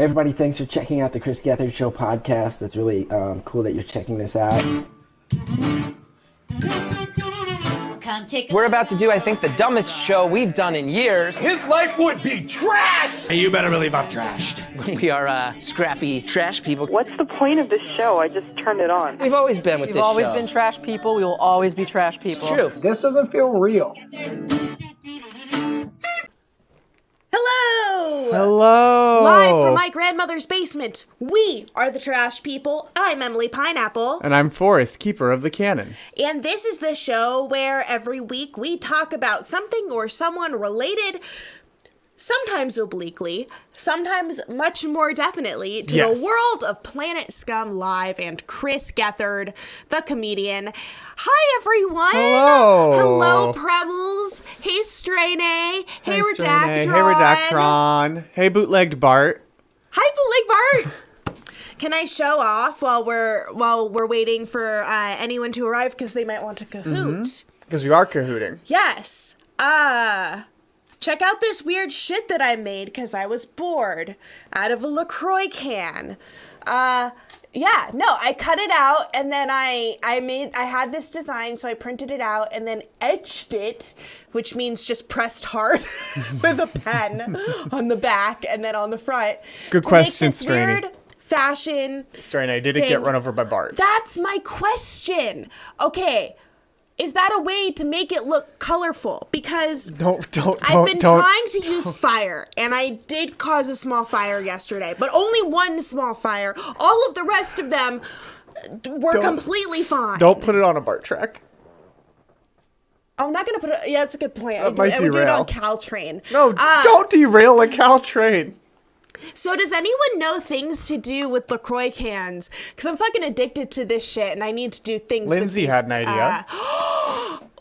Hey everybody, thanks for checking out the Chris Gethard Show podcast. It's really cool that you're checking this out. We're about to do, I think, the dumbest show we've done in years. His life would be trashed! Hey, you better believe I'm trashed. We are scrappy trash people. What's the point of this show? I just turned it on. We've always been with this show. We've always been trash people. We will always be trash people. It's true. This doesn't feel real. Hello! Hello! Live from my grandmother's basement, we are the Trash People. I'm Emily Pineapple. And I'm Forrest, keeper of the Canon. And this is the show where every week we talk about something or someone related, sometimes obliquely, sometimes much more definitely, to the world of Planet Scum Live and Chris Gethard, the comedian. Hi, everyone. Hello. Hello, Prebbles. Hey, Straynay. Hey, Redactron. Hey, Redactron. Hey, Bootlegged Bart. Hi, Bootleg Bart. Can I show off while we're waiting for anyone to arrive because they might want to cahoot? Because we are cahooting. Yes. Check out this weird shit that I made because I was bored out of a LaCroix can. Yeah, no, I cut it out and then I had this design, so I printed it out and then etched it, which means just pressed hard with a pen on the back and then on the front. Good question, Strainy. Weird fashion. Strainy, did it get run over by Bart? That's my question. Okay. Is that a way to make it look colorful? Because I've been trying to use fire, and I did cause a small fire yesterday, but only one small fire. All of the rest of them were completely fine. Don't put it on a Bart track. I'm not going to put it... Yeah, that's a good point. That might derail. I would do it on Caltrain. No, don't derail a Caltrain. So does anyone know things to do with LaCroix cans? Because I'm fucking addicted to this shit, and I need to do things Lindsay with had an idea.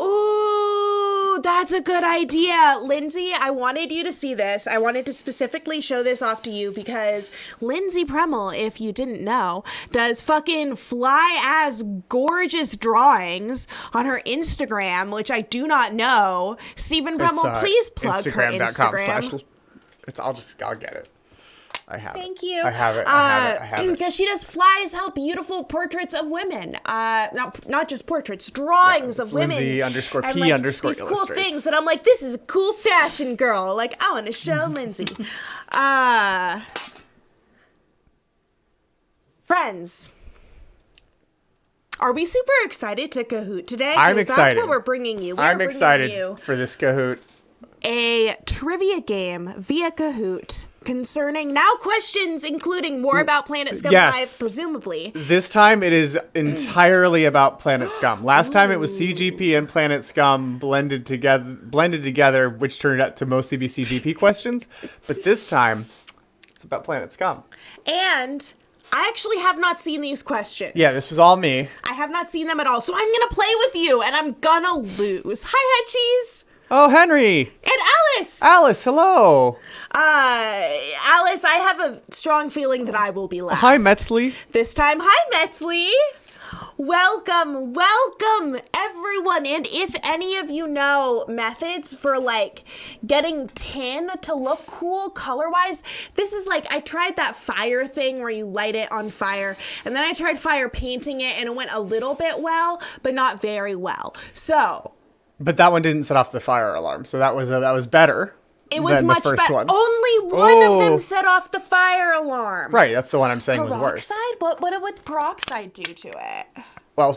Ooh, that's a good idea. Lindsay, I wanted you to see this. I wanted to specifically show this off to you because Lindsay Premmel, if you didn't know, does fucking fly-ass gorgeous drawings on her Instagram, which I do not know. Stephen Premmel, please plug her Instagram. I'll get it. I have it. Thank you. I have it. Because she does fly as hell beautiful portraits of women. Not just portraits, drawings of women. Lindsay _P and, _ these cool illustrates. things that I'm like, this is a cool fashion girl. Like, I want to show Lindsay. Friends. Are we super excited to cahoot today? I'm excited. That's what we're bringing you. I'm excited for this cahoot. A trivia game via Kahoot concerning now questions including more about Planet Scum Live, presumably. This time it is entirely about Planet Scum. Last time it was CGP and Planet Scum blended together, which turned out to mostly be CGP questions. But this time it's about Planet Scum. And I actually have not seen these questions. Yeah, this was all me. I have not seen them at all. So I'm going to play with you and I'm gonna lose. Hi, Hutchies. Oh, Henry! And Alice! Alice, hello! Alice, I have a strong feeling that I will be last. Hi, Metzley. This time, hi, Metzley! Welcome, everyone! And if any of you know methods for, like, getting tin to look cool color-wise, this is like, I tried that fire thing where you light it on fire, and then I tried fire painting it, and it went a little bit well, but not very well. So... But that one didn't set off the fire alarm, so that was better. It was much better. One. Only one of them set off the fire alarm. Right, that's the one I'm saying was worse. Peroxide? What would peroxide do to it? Well,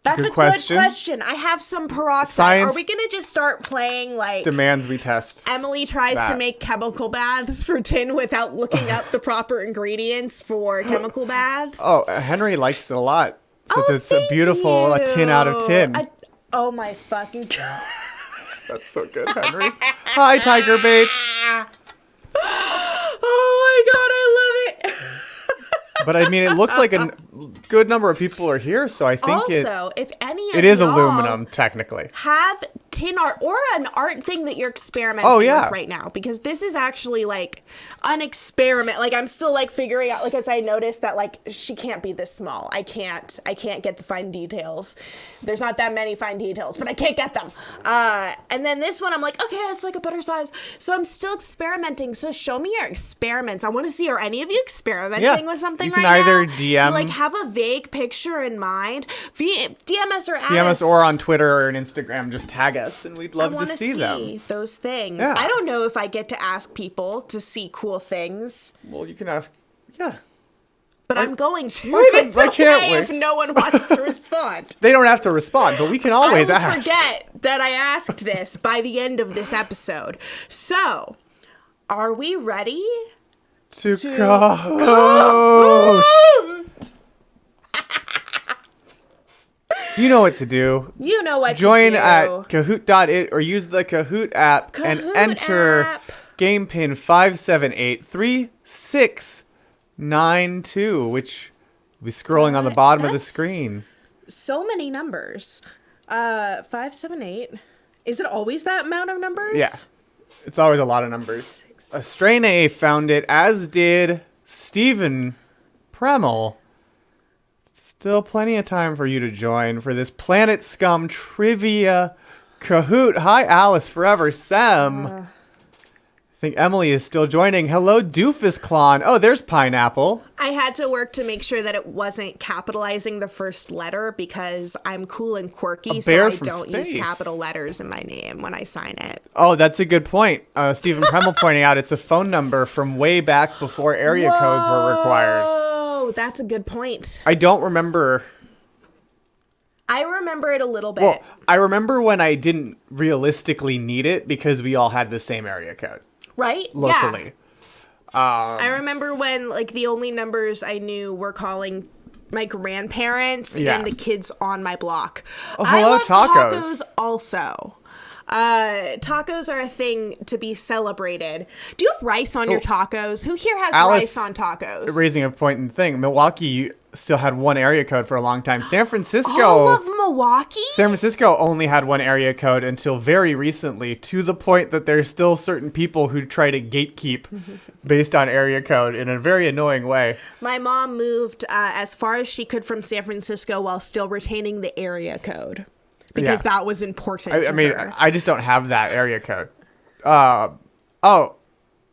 that's good question. Good question. I have some peroxide. Science Are we gonna just start playing like demands we test? Emily tries to make chemical baths for tin without looking up the proper ingredients for chemical baths. Oh, Henry likes it a lot. Since it's a beautiful tin out of tin. Oh my fucking god. That's so good, Henry. Hi, Tiger Bates. Oh my god, I love it. But I mean, it looks like a good number of people are here, so I think also, if any of it is y'all aluminum, technically. have tin art or an art thing that you're experimenting with right now, because this is actually like an experiment. Like I'm still like figuring out, like, as I noticed that like she can't be this small. I can't get the fine details. There's not that many fine details, but I can't get them. And then this one I'm like, okay, it's like a better size. So I'm still experimenting. So show me your experiments. I want to see, are any of you experimenting with something right now? You can either DM, you, like, have a vague picture in mind. DM us or add DM us. us, or on Twitter or on Instagram, just tag us, and we'd love to see them. Those things. Yeah. I don't know if I get to ask people to see cool things. Well, you can ask. Yeah. But I'm going to. It's okay if no one wants to respond. They don't have to respond, but we can always ask. I will forget that I asked this by the end of this episode. So, are we ready to go? You know what to do. You know what Join to do. at Kahoot.it or use the Kahoot app and enter game pin 5783692, which will be scrolling on the bottom of the screen. So many numbers. 578. Is it always that amount of numbers? Yeah. It's always a lot of numbers. Astraine found it, as did Stephen Premel. Still plenty of time for you to join for this Planet Scum trivia Kahoot. Hi, Alice Forever Sem. I think Emily is still joining. Hello, Doofus Clon. Oh, there's Pineapple. I had to work to make sure that it wasn't capitalizing the first letter because I'm cool and quirky, so I don't use capital letters in my name when I sign it. Oh, that's a good point. Stephen Premel pointing out it's a phone number from way back before area codes were required. Oh, that's a good point. I don't remember. I remember it a little bit. Well, I remember when I didn't realistically need it because we all had the same area code. Right? Locally. Yeah. I remember when, like, the only numbers I knew were calling my grandparents and the kids on my block. Oh, hello, I love tacos also. Tacos are a thing to be celebrated. Do you have rice on your tacos? Who here has rice on tacos? Raising a point in thing, Milwaukee still had one area code for a long time. San Francisco. All of Milwaukee? San Francisco only had one area code until very recently, to the point that there's still certain people who try to gatekeep based on area code in a very annoying way. My mom moved as far as she could from San Francisco while still retaining the area code. Because that was important to her. I just don't have that area code. Premel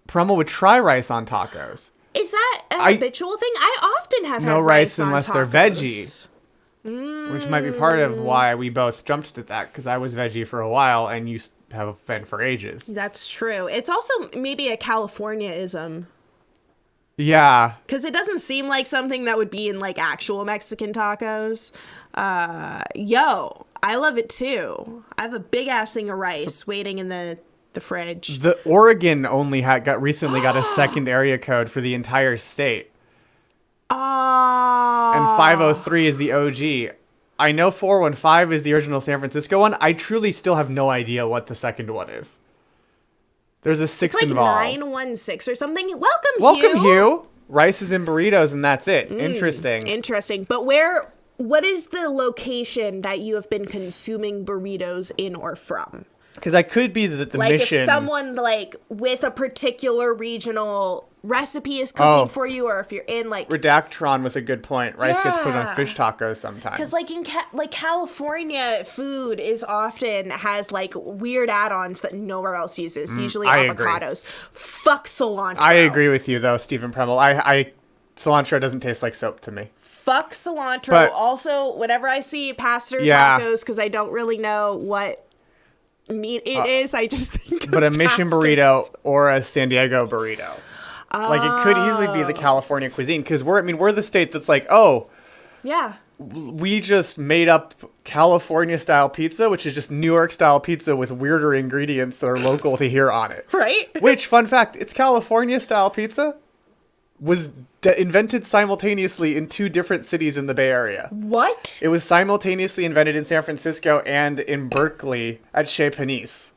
would try rice on tacos. Is that a habitual thing? I often have had rice on unless tacos. they're veggie. Which might be part of why we both jumped at that, because I was veggie for a while and you have been for ages. That's true. It's also maybe a California-ism. Yeah. Because it doesn't seem like something that would be in, like, actual Mexican tacos. I love it too. I have a big ass thing of rice waiting in the fridge. The Oregon only recently got a second area code for the entire state. Oh. And 503 is the OG. I know 415 is the original San Francisco one. I truly still have no idea what the second one is. There's a 6 involved. 916 or something. Welcome, Welcome, Hugh. Rice is in burritos, and that's it. Interesting. But what is the location that you have been consuming burritos in or from? Because I could be the like mission. If someone like with a particular regional recipe is cooking for you, or if you're in like Redactron with a good point. Rice gets put on fish tacos sometimes. Because like in California, food is often has like weird add-ons that nowhere else uses. Usually avocados. Fuck cilantro. I agree with you though, Stephen Premel. I cilantro doesn't taste like soap to me. Fuck cilantro. But also, whenever I see pastor tacos, because I don't really know what meat it is, I just think but a mission burrito or a San Diego burrito. Like it could easily be the California cuisine, because we're the state that's like, we just made up California style pizza, which is just New York style pizza with weirder ingredients that are local to here on it. Right? Which, fun fact, it's California style pizza was invented simultaneously in 2 different cities in the Bay Area. What? It was simultaneously invented in San Francisco and in Berkeley at Chez Panisse.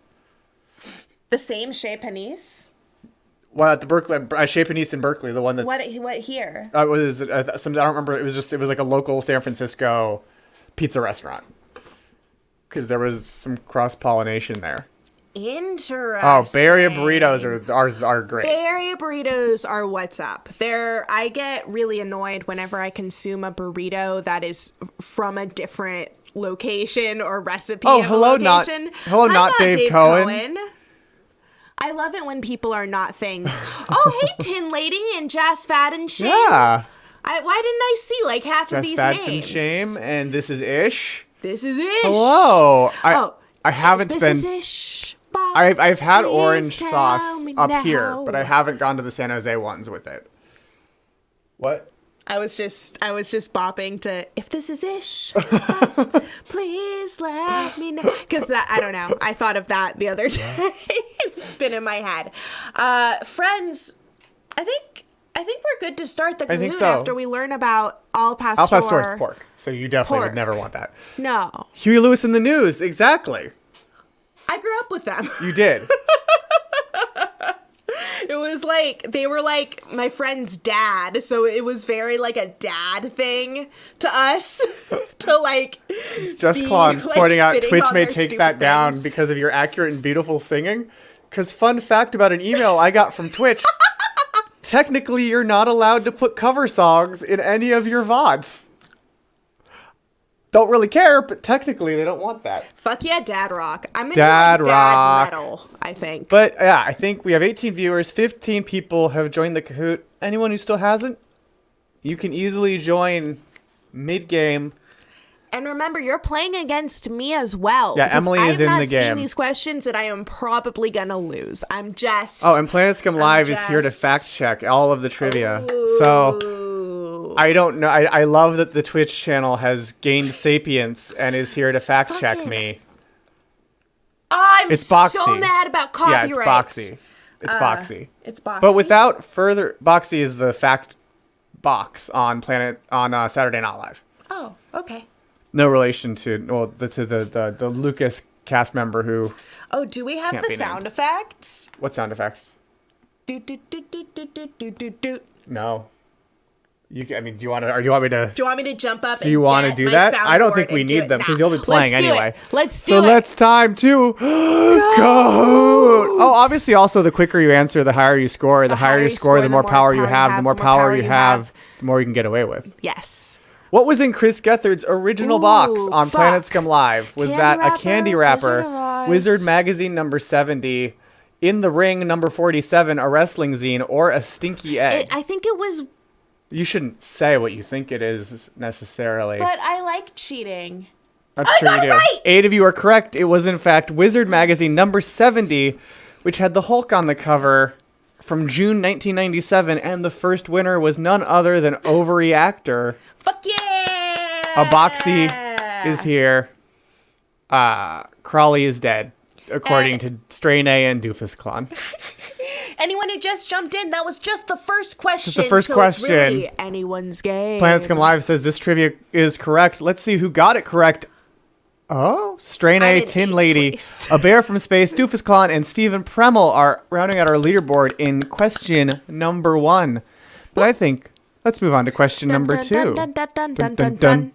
The same Chez Panisse? Well, at the Berkeley, Chez Panisse in Berkeley, the one that's... What here? I don't remember. It was like a local San Francisco pizza restaurant. because there was some cross-pollination there. Interesting. Oh, Bay Area burritos are great. Bay Area burritos are what's up. I get really annoyed whenever I consume a burrito that is from a different location or recipe. Oh, of hello, a location. not Dave Cohen. I love it when people are not things. Oh, hey, Tin Lady and Jazz Fat and Shame. Yeah. Why didn't I see like half of Just these Fats names? and Shame, and this is Ish. This is Ish. Hello. I haven't this been. Is Ish. I've had Please orange tell sauce me up now. here, but I haven't gone to the San Jose ones with it. What? I was just bopping to "If This Is Ish." Please let me know, because I don't know. I thought of that the other day. It's been in my head. Friends, I think we're good to start the I think Kahoot so. after we learn about Al Pastor. Al Pastor is pork, so you definitely would Pork. never want that. No, Huey Lewis in the News, exactly. I grew up with them. You did. It was like they were like my friend's dad, so it was very like a dad thing to us to like. Just be, Klon like, pointing out sitting Twitch on may their take stupid that down things. because of your accurate and beautiful singing. Because fun fact about an email I got from Twitch, technically you're not allowed to put cover songs in any of your VODs. Don't really care, but technically they don't want that. Fuck yeah, dad rock. I'm into Dad like rock. dad metal, I think. But yeah, I think we have 18 viewers, 15 people have joined the Kahoot. Anyone who still hasn't, you can easily join mid-game. And remember, you're playing against me as well. Yeah, because Emily is in the I have not game. seen these questions, and I am probably gonna lose. I'm just. Oh, and Planet Scum Live is here to just- fact check all of the trivia. So I don't know. I love that the Twitch channel has gained sapience and is here to fact check Fucking me. I'm It's boxy. so mad about Yeah, it's copyrights. boxy. It's boxy. It's boxy. But without further, boxy is the fact box on Saturday Night Live. Oh, okay. No relation to the Lucas cast member who. Oh, do we have Can't the be sound named. effects? What sound effects? Doot, doot, doot, doot, doot, doot, doot, doot, doot. No. Do you want me to? Do you want me to jump up? Do you want to do that? I don't think we need them because you'll be playing anyway. Let's do So it. let's time to Kahoot. Oh, obviously, also the quicker you answer, the higher you score. The higher you score, the more power you have. The more power you have, the more you can get away with. Yes. What was in Chris Gethard's original box on fuck. Planet Scum Live? Was Candy that a wrapper, candy Wizard wrapper, of Oz. Wizard Magazine number 70, In the Ring number 47, a wrestling zine, or a stinky egg? I think it was, You shouldn't say what you think it is necessarily. but I like cheating. That's I true got you it do. right! 8 of you are correct. It was in fact Wizard Magazine number 70, which had the Hulk on the cover from June 1997, and the first winner was none other than Overreactor. Fuck yeah! A Boxy is here. Crawley is dead, according to Strain A and Doofus Clon. Anyone who just jumped in, that was just the first question. the first so question. It's really anyone's game. Planet Scum Live says this trivia is correct. Let's see who got it correct. Oh, Strain I'm A, in Tin 8th Lady, place. A Bear from Space, Doofus Clon, and Stephen Premel are rounding out our leaderboard in question number 1. But I think let's move on to question number 2. Dun, dun, dun, dun, dun, dun, dun.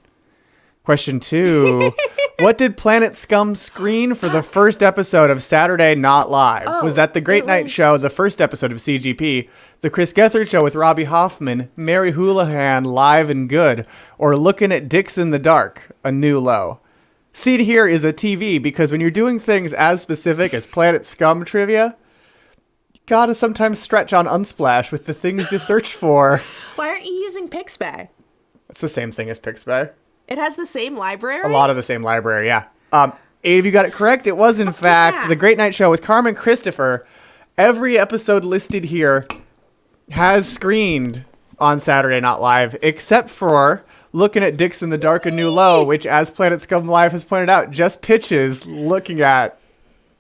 Question 2. What did Planet Scum screen for the first episode of Saturday Not Live? Oh, was that The Great it Night was- Show, the first episode of CGP, The Chris Gethard Show with Robbie Hoffman, Mary Houlihan, Live and Good, or Looking at Dicks in the Dark, a new low? Seed here is a TV because when you're doing things as specific as Planet Scum trivia, you gotta sometimes stretch on Unsplash with the things you search for. Why aren't you using Pixabay? It's the same thing as Pixabay. It has the same library? A lot of the same library, yeah. 8 of you got it correct. It was, in fact, yeah. The Great Night Show with Carmen Christopher. Every episode listed here has screened on Saturday Night Live, except for Looking at Dicks in the Dark and New Low, which, as Planet Scum Live has pointed out, just pitches looking at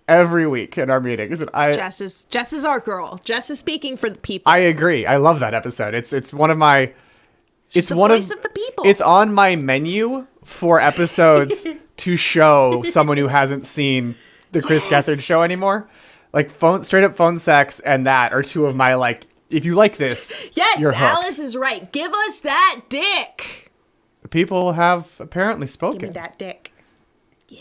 every week in our meetings. And Jess is our girl. Jess is speaking for the people. I agree. I love that episode. It's one of my... She's the voice of the people. It's on my menu for episodes to show someone who hasn't seen the Chris Gethard show anymore. Like straight up phone sex and that are two of my like. If you like this, yes, you're hooked. Alice is right. Give us that dick. The people have apparently spoken. Give me that dick.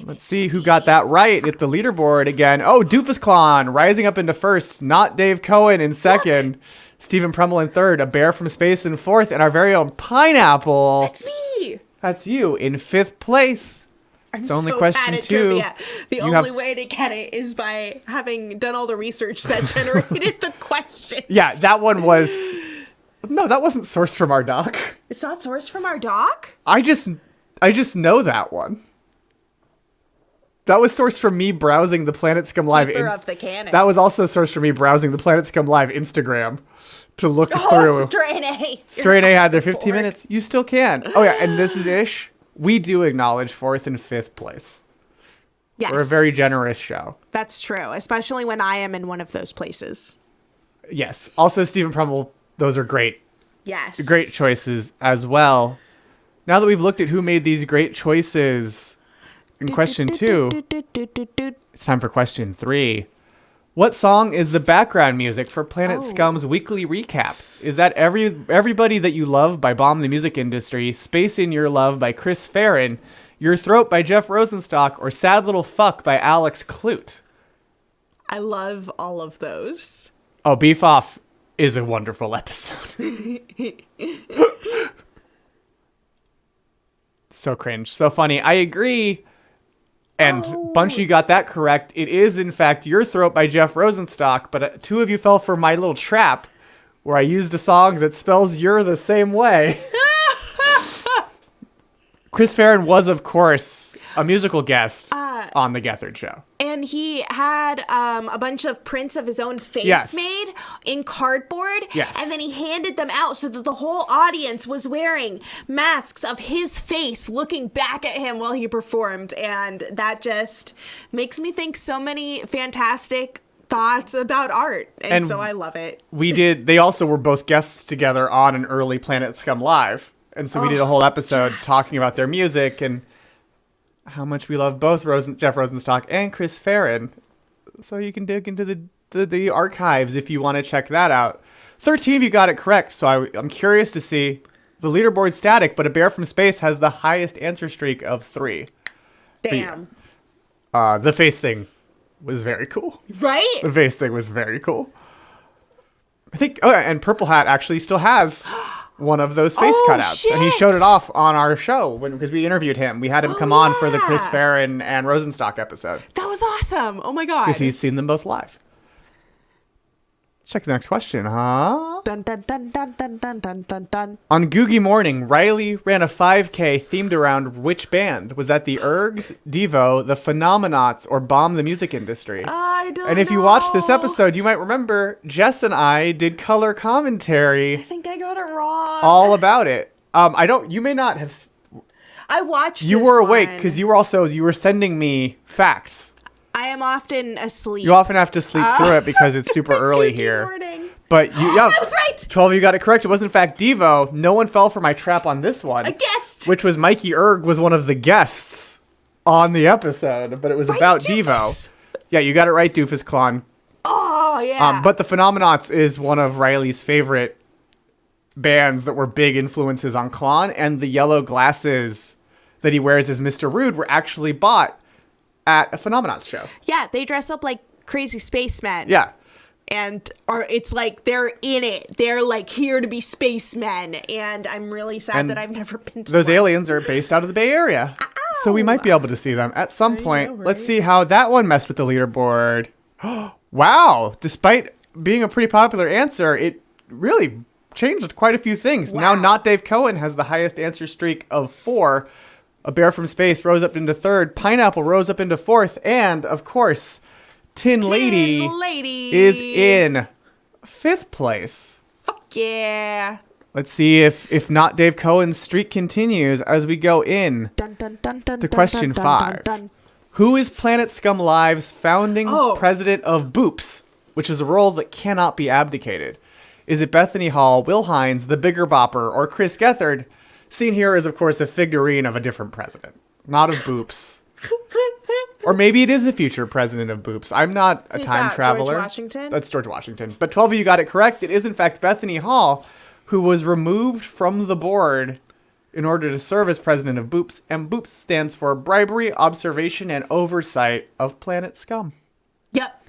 Let's see who got that right at the leaderboard again. Oh, Doofus Clon rising up into first. Not Dave Cohen in second. Stephen Premmel in third. A Bear from Space in fourth. And our very own Pineapple. That's me. That's you in fifth place. It's only so question bad at 2. Trivia. The only way to get it is by having done all the research that generated the question. Yeah, that one was... No, that wasn't sourced from our doc. It's not sourced from our doc? I just know that one. That was sourced from me browsing the Planet Scum Live. Keeper of the Canon. That was also sourced from me browsing the Planet Scum Live Instagram to look through. Strain A. Strain A had their 15 minutes. You still can. Oh yeah, and this is Ish. We do acknowledge 4th and 5th place. Yes. We're a very generous show. That's true, especially when I am in one of those places. Yes. Also, Stephen Premmel, those are great. Yes. Great choices as well. Now that we've looked at who made these great choices in question 2, it's time for question 3. What song is the background music for Planet Scum's weekly recap? Is that Everybody That You Love by Bomb the Music Industry, Space in Your Love by Chris Farron, Your Throat by Jeff Rosenstock, or Sad Little Fuck by Alex Clute? I love all of those. Oh, Beef Off is a wonderful episode. So cringe. So funny. I agree. And bunch of you got that correct. It is, in fact, Your Throat by Jeff Rosenstock, but 2 of you fell for my little trap where I used a song that spells "you're" the same way. Chris Farron was, of course, a musical guest on The Gethard Show. And he had a bunch of prints of his own face made in cardboard. Yes. And then he handed them out so that the whole audience was wearing masks of his face looking back at him while he performed. And that just makes me think so many fantastic thoughts about art. And so I love it. They also were both guests together on an early Planet Scum Live. And so we did a whole episode talking about their music and how much we love both Jeff Rosenstock and Chris Farron. So you can dig into the archives if you want to check that out. 13 of you got it correct, so I'm curious to see. The leaderboard's static, but A Bear from Space has the highest answer streak of 3. Damn. The face thing was very cool. Right? The face thing was very cool. I think, and Purple Hat actually still has one of those face cutouts. Shit. And he showed it off on our show because we interviewed him. We had him come on for the Chris Farron and Rosenstock episode. That was awesome. Oh my God. Because he's seen them both live. Check the next question, huh? Dun, dun, dun, dun, dun, dun, dun, dun, dun. On Googie Morning, Riley ran a 5K themed around which band? Was that the Ergs, Devo, the Phenomenauts, or Bomb the Music Industry? I don't know. And if you watched this episode, you might remember Jess and I did color commentary I think I got it wrong. all about it. You may not have. I watched You this were awake one. because you were sending me facts. I am often asleep. You often have to sleep through it because it's super early Googie here. Morning. But I was right. 12 of you got it correct. It was in fact Devo. No one fell for my trap on this one. A guest. Which was Mikey Erg was one of the guests on the episode, but it was about Doofus. Devo. Yeah, you got it right, Doofus Clon. Oh, yeah. But the Phenomenauts is one of Riley's favorite bands that were big influences on Klon, and the yellow glasses that he wears as Mr. Rude were actually bought at a Phenomenauts show. Yeah, they dress up like crazy spacemen. Yeah. And it's like they're in it. They're like here to be spacemen. And I'm really sad And that I've never been to Those one. aliens are based out of the Bay Area. So we might be able to see them at some point. Let's see how that one messed with the leaderboard. Wow. Despite being a pretty popular answer, it really changed quite a few things. Wow. Now Not Dave Cohen has the highest answer streak of 4. A Bear from Space rose up into 3rd. Pineapple rose up into 4th. And, of course, Tin Lady is in 5th place. Fuck yeah. Let's see if Not Dave Cohen's streak continues as we go in Dun, dun, dun, dun, to dun, question dun, 5. dun, dun. Who is Planet Scum Live's founding Oh. president of Boops, which is a role that cannot be abdicated? Is it Bethany Hall, Will Hines, the Bigger Bopper, or Chris Gethard? Seen here is, of course, a figurine of a different president, not of Boops. Or maybe it is the future president of Boops. I'm not a Who's time that, traveler. George Washington? That's George Washington. But 12 of you got it correct. It is, in fact, Bethany Hall, who was removed from the board in order to serve as president of Boops, and Boops stands for Bribery, Observation, and Oversight of Planet Scum. Yep.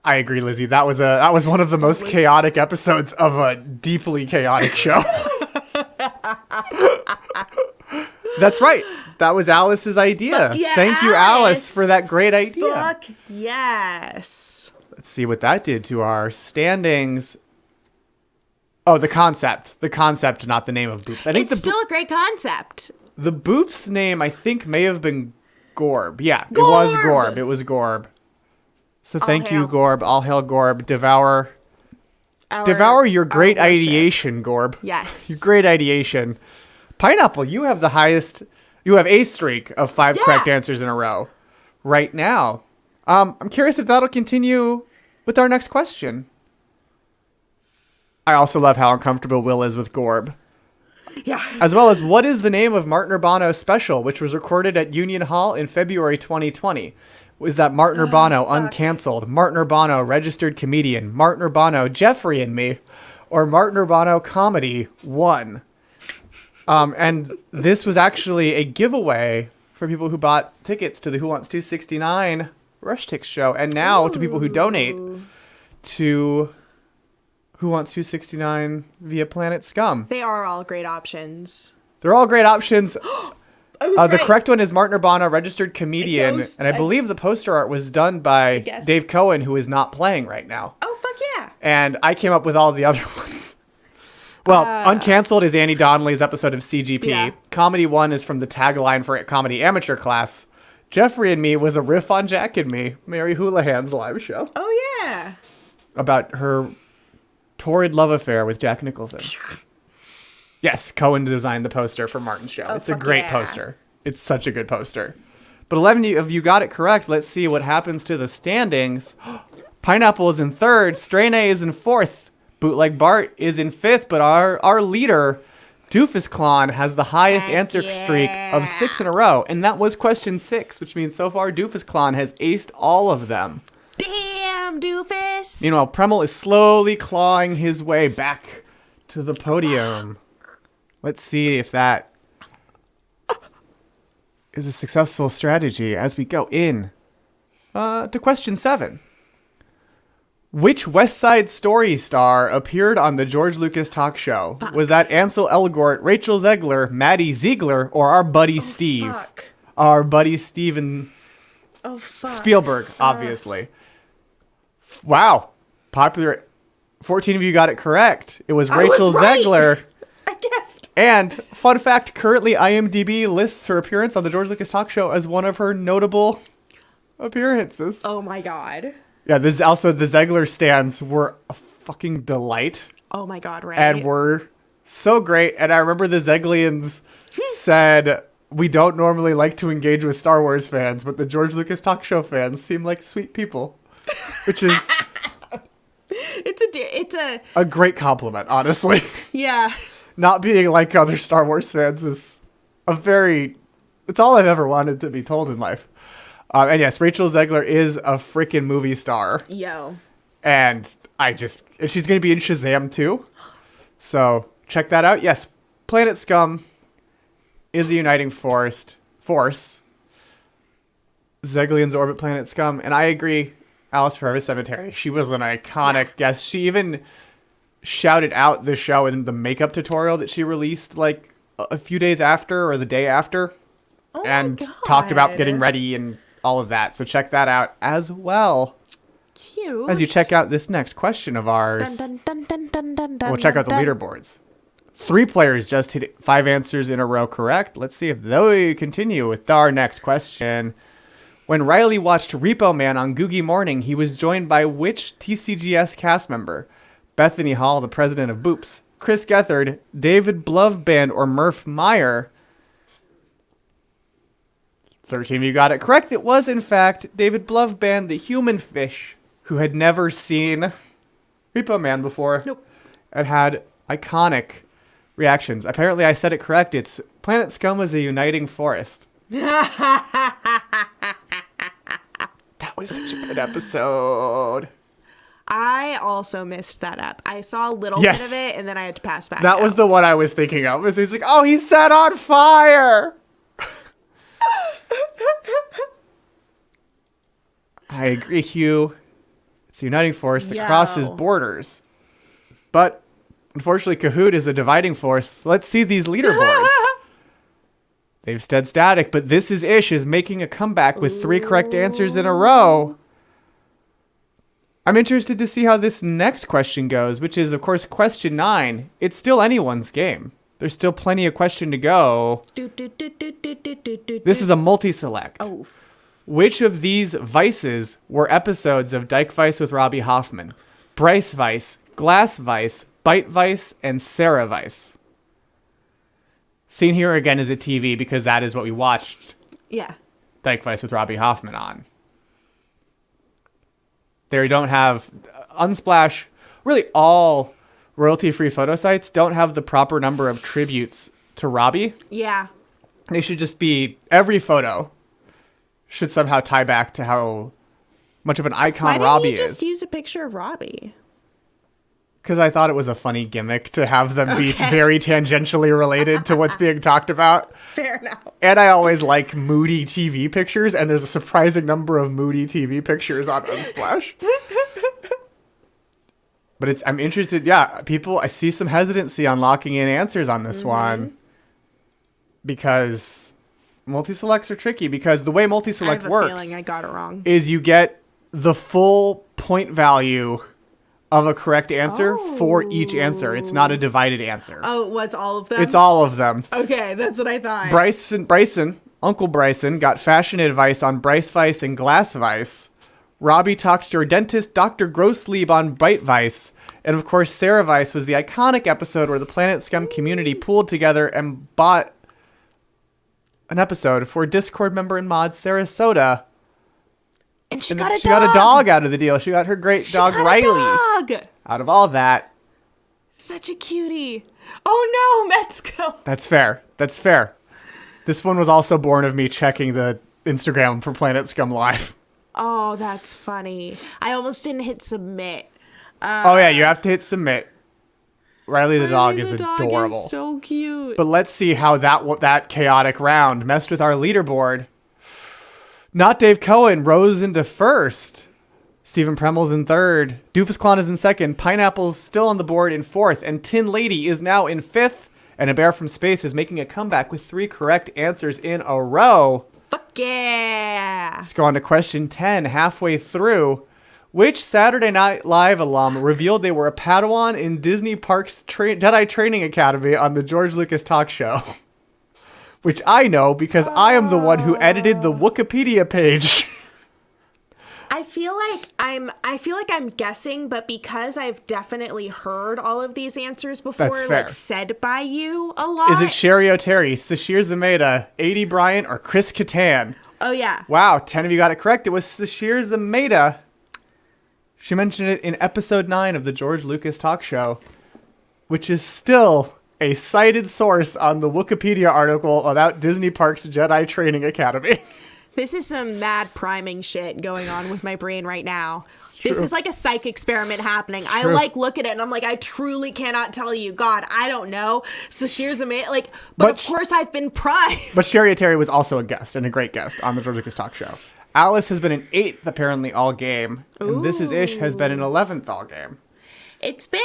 I agree, Lizzie. That was one of the most chaotic episodes of a deeply chaotic show. That's right. That was Alice's idea. Yeah, Thank you, Alice, for that great idea. Fuck yes. Let's see what that did to our standings. Oh, the concept, not the name of Boops. I think It's still a great concept. the Boops name, I think, may have been Gorb. Yeah, it was Gorb. It was Gorb. So thank you, hail. Gorb. All hail Gorb. Devour your great our worship. ideation, Gorb. Yes. Your great ideation. Pineapple, you have the highest. You have a streak of 5 correct answers in a row right now. I'm curious if that'll continue with our next question. I also love how uncomfortable Will is with Gorb. Yeah. As well as what is the name of Martin Urbano's special, which was recorded at Union Hall in February 2020? Was that Martin Urbano Uncanceled, Martin Urbano Registered Comedian, Martin Urbano Jeffrey and Me, or Martin Urbano Comedy 1? And this was actually a giveaway for people who bought tickets to the Who Wants 269 Rush Tix show, and now to people who donate to Who Wants 269 via Planet Scum. They are all great options. They're all great options. The right. correct one is Martin Urbano, Registered Comedian, and I believe the poster art was done by Dave Cohen, who is not playing right now. Oh, fuck yeah. And I came up with all the other ones. Well, Uncanceled is Annie Donnelly's episode of CGP. Yeah. Comedy 1 is from the tagline for Comedy Amateur Class. Jeffrey and Me was a riff on Jack and Me, Mary Houlihan's live show. Oh, yeah. About her torrid love affair with Jack Nicholson. Yes, Cohen designed the poster for Martin's show. It's a great poster. It's such a good poster. But 11 of you got it correct. Let's see what happens to the standings. Pineapple is in 3rd. Strain A is in 4th. Bootleg Bart is in 5th. But our leader, Doofus Clon, has the highest answer streak of 6 in a row. And that was question 6, which means so far Doofus Clon has aced all of them. Damn, Doofus. Meanwhile, Premel is slowly clawing his way back to the podium. Let's see if that is a successful strategy as we go in to question 7. Which West Side Story star appeared on the George Lucas talk show? Fuck. Was that Ansel Elgort, Rachel Zegler, Maddie Ziegler, or our buddy Steve? Fuck. Our buddy Steven Spielberg, obviously. Wow. Popular. 14 of you got it correct. It was Rachel Zegler. I guessed. And, fun fact, currently IMDb lists her appearance on the George Lucas talk show as one of her notable appearances. Oh my god. Yeah, this is also the Zegler stands were a fucking delight. Oh my god, right? And were so great. And I remember the Zeglians said, we don't normally like to engage with Star Wars fans, but the George Lucas talk show fans seem like sweet people. Which is... It's a great compliment, honestly. Yeah. Not being like other Star Wars fans is it's all I've ever wanted to be told in life. And yes, Rachel Zegler is a freaking movie star. Yo. And she's going to be in Shazam too. So check that out. Yes, Planet Scum is a uniting force. Zeglians orbit Planet Scum. And I agree, Alice Forever Cemetery. She was an iconic guest. She even shouted out the show in the makeup tutorial that she released like a few days after or the day after. Oh and my God. Talked about getting ready and all of that. So check that out as well. Cute. As you check out this next question of ours, we'll check out the leaderboards. 3 players just hit 5 answers in a row correct. Let's see if they continue with our next question. When Riley watched Repo Man on Googie Morning, he was joined by which TCGS cast member? Bethany Hall, the president of Boops, Chris Gethard, David Bloveband, or Murph Meyer? 13 of you got it correct. It was, in fact, David Bloveband, the human fish, who had never seen Repo Man before. Nope. And had iconic reactions. Apparently, I said it correct. It's Planet Scum is a uniting forest. That was such a good episode. I also missed that up. I saw a little Yes. bit of it, and then I had to pass back. That was out. the one I was thinking of. Was he's like, oh, he's set on fire. I agree, Hugh. It's a uniting force that crosses Yo. borders. But unfortunately, Kahoot is a dividing force. Let's see these leaderboards. They've stayed static, but This Is Ish is making a comeback with 3 correct answers in a row. I'm interested to see how this next question goes, which is, of course, question 9. It's still anyone's game. There's still plenty of question to go. This is a multi-select. Oh. Which of these vices were episodes of Dyke Vice with Robbie Hoffman? Bryce Vice, Glass Vice, Bite Vice, and Sarah Vice. Seen here again is a TV because that is what we watched Yeah. Dyke Vice with Robbie Hoffman on. They don't have Unsplash. Really, all royalty-free photo sites don't have the proper number of tributes to Robbie. Yeah. They should just be every photo should somehow tie back to how much of an icon Why didn't Robbie you just is. use a picture of Robbie? Because I thought it was a funny gimmick to have them be very tangentially related to what's being talked about. Fair enough. And I always like moody TV pictures, and there's a surprising number of moody TV pictures on Unsplash. But I'm interested. Yeah, I see some hesitancy on locking in answers on this one. Because multi-selects are tricky, because the way multi-select I have a works feeling I got it wrong. is you get the full point value of a correct answer for each answer. It's not a divided answer. Oh, it was all of them? It's all of them. Okay, that's what I thought. Uncle Bryson got fashion advice on Bryce Vice and Glass Vice. Robbie talked to her dentist, Dr. Grosslieb, on Bite Vice. And of course, Sarah Vice was the iconic episode where the Planet Scum community pooled together and bought an episode for Discord member and mod Sarasota. And she And got a she dog. got a dog out of the deal. She got her great dog, got a Riley. dog. Out of all that. Such a cutie. Oh no, Metzko. That's fair. That's fair. This one was also born of me checking the Instagram for Planet Scum Live. Oh, that's funny. I almost didn't hit submit. Oh yeah, you have to hit submit. Riley the dog Riley is the dog adorable. Is so cute. But let's see how that chaotic round messed with our leaderboard. Not Dave Cohen rose into first. Stephen Premel's in third. Doofus Clown is in second. Pineapple's still on the board in fourth. And Tin Lady is now in fifth. And A Bear from Space is making a comeback with 3 correct answers in a row. Fuck yeah. Let's go on to question 10, halfway through. Which Saturday Night Live alum revealed they were a Padawan in Disney Parks Jedi Training Academy on the George Lucas Talk Show? Which I know because I am the one who edited the Wikipedia page. I feel like I'm guessing, but because I've definitely heard all of these answers before, That's fair. like said by you a lot. Is it Sherry O'Terry, Sashir Zameda, 80 Bryant, or Chris Kattan? Oh yeah. Wow, 10 of you got it correct. It was Sashir Zameda. She mentioned it in episode 9 of the George Lucas Talk Show, which is still a cited source on the Wikipedia article about Disney Parks Jedi Training Academy. This is some mad priming shit going on with my brain right now. This true. is like a psych experiment happening. I true. like look at it and I'm like, I truly cannot tell you. God, I don't know. So here's but of course I've been primed. But Sherry O'Terry was also a guest, and a great guest, on the George Lucas Talk Show. Alice has been an 8th, apparently, all game. And This Is Ish has been an 11th all game. It's been